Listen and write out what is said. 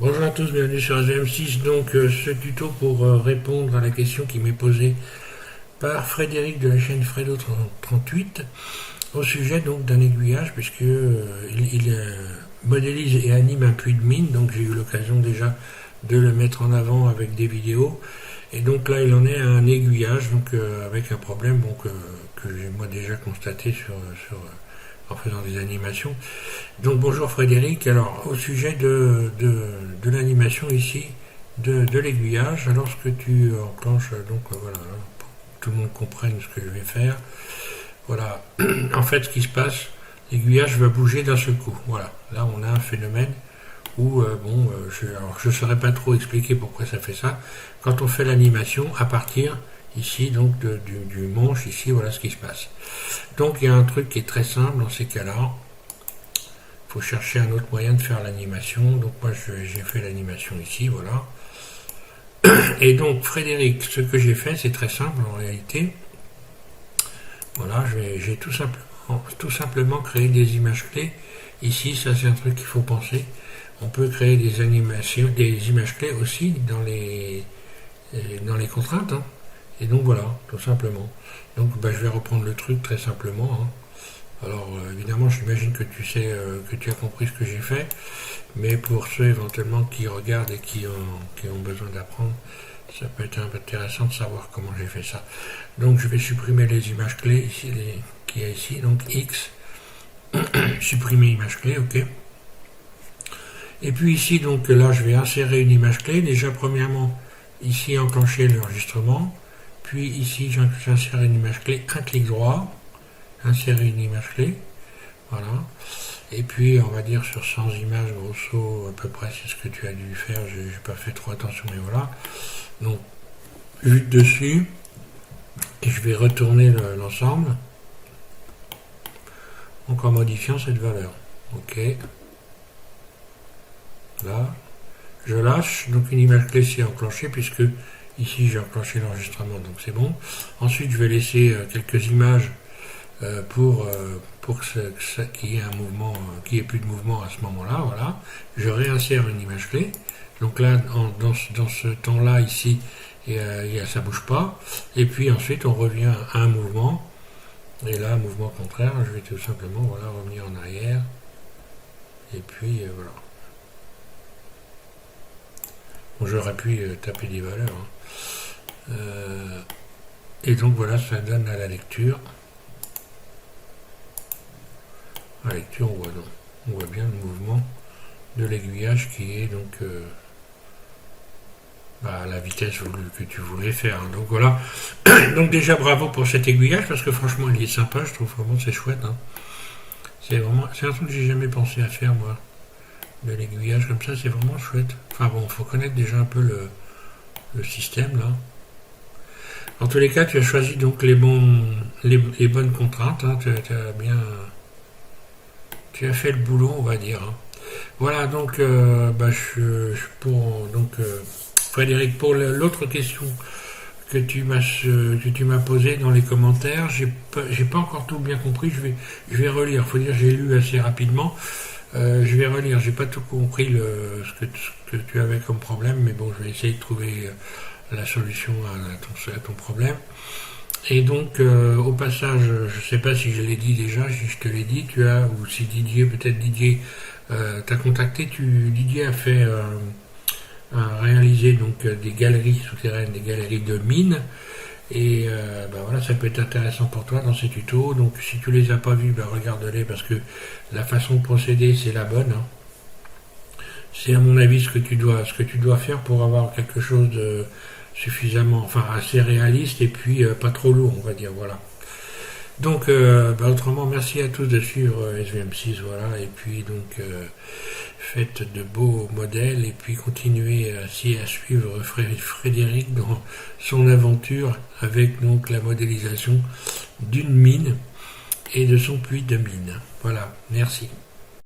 Bonjour à tous, bienvenue sur SVM6. Donc ce tuto pour répondre à la question qui m'est posée par Frédéric de la chaîne Fredo38 au sujet donc d'un aiguillage puisque il modélise et anime un puits de mine. Donc j'ai eu l'occasion déjà de le mettre en avant avec des vidéos. Et donc là il en est à un aiguillage donc avec un problème que j'ai moi déjà constaté en faisant des animations. Donc bonjour Frédéric, alors au sujet de l'animation ici, de l'aiguillage, alors ce que tu enclenches, donc voilà, pour que tout le monde comprenne ce que je vais faire, voilà, en fait ce qui se passe, l'aiguillage va bouger d'un seul coup, voilà, là on a un phénomène où, je ne saurais pas trop expliquer pourquoi ça fait ça, quand on fait l'animation à partir ici donc du manche, ici voilà ce qui se passe. Donc il y a un truc qui est très simple dans ces cas-là. Il faut chercher un autre moyen de faire l'animation. Donc moi j'ai fait l'animation ici, voilà. Et donc Frédéric, ce que j'ai fait, c'est très simple en réalité. Voilà, j'ai tout simplement créé des images clés. Ici, ça c'est un truc qu'il faut penser. On peut créer des animations, des images clés aussi dans les contraintes. Hein. Et donc voilà, tout simplement. Donc je vais reprendre le truc très simplement. Hein. Alors évidemment, j'imagine que tu sais, que tu as compris ce que j'ai fait, mais pour ceux éventuellement qui regardent et qui ont besoin d'apprendre, ça peut être un peu intéressant de savoir comment j'ai fait ça. Donc je vais supprimer les images clés ici, qu'il y a ici, donc X, supprimer image clé, ok. Et puis ici, donc là, je vais insérer une image clé. Déjà, premièrement, ici, enclencher l'enregistrement. Puis ici, j'insère une image clé, un clic droit, insérer une image clé, voilà. Et puis, on va dire sur 100 images, grosso, à peu près, c'est ce que tu as dû faire. J'ai pas fait trop attention, mais voilà. Donc, vue de dessus, et je vais retourner l'ensemble, donc en modifiant cette valeur. Ok. Là, je lâche, donc une image clé s'est enclenchée, puisque ici j'ai enclenché l'enregistrement, donc c'est bon. Ensuite, je vais laisser quelques images pour qu'il y ait un mouvement, qu'il n'y ait plus de mouvement à ce moment-là. Voilà. Je réinsère une image clé. Donc là, dans ce temps-là, ici, ça ne bouge pas. Et puis ensuite, on revient à un mouvement. Et là, mouvement contraire, je vais tout simplement revenir en arrière. Et puis voilà. Bon, j'aurais pu taper des valeurs. Hein. Et donc voilà, ça donne à la lecture. À la lecture, on voit bien le mouvement de l'aiguillage qui est donc à la vitesse que tu voulais faire. Donc voilà. Donc déjà bravo pour cet aiguillage parce que franchement il est sympa, je trouve vraiment c'est chouette. Hein. C'est un truc que j'ai jamais pensé à faire moi. De l'aiguillage comme ça, c'est vraiment chouette. Enfin bon, il faut connaître déjà un peu le système là. En tous les cas, tu as choisi donc les bonnes contraintes. Hein. Tu as fait le boulot, on va dire. Hein. Voilà, donc, Frédéric, pour l'autre question que tu m'as posée dans les commentaires, j'ai pas encore tout bien compris. Je vais relire. Faut dire, j'ai lu assez rapidement. Je vais relire. J'ai pas tout compris ce que tu avais comme problème, mais bon, je vais essayer de trouver la solution à ton problème. Et donc, au passage, je ne sais pas si je l'ai dit déjà, si je te l'ai dit, ou si Didier, peut-être Didier, t'a contacté, Didier a fait réaliser donc des galeries souterraines, des galeries de mines, et voilà, ça peut être intéressant pour toi dans ces tutos. Donc, si tu les as pas vus, regarde-les parce que la façon de procéder, c'est la bonne. Hein. C'est à mon avis ce que tu dois faire pour avoir quelque chose de suffisamment, enfin assez réaliste et puis pas trop lourd, on va dire, voilà. Donc, autrement, merci à tous de suivre SVM6, voilà, et puis donc faites de beaux modèles et puis continuez à suivre Frédéric dans son aventure avec donc la modélisation d'une mine et de son puits de mine. Voilà, merci.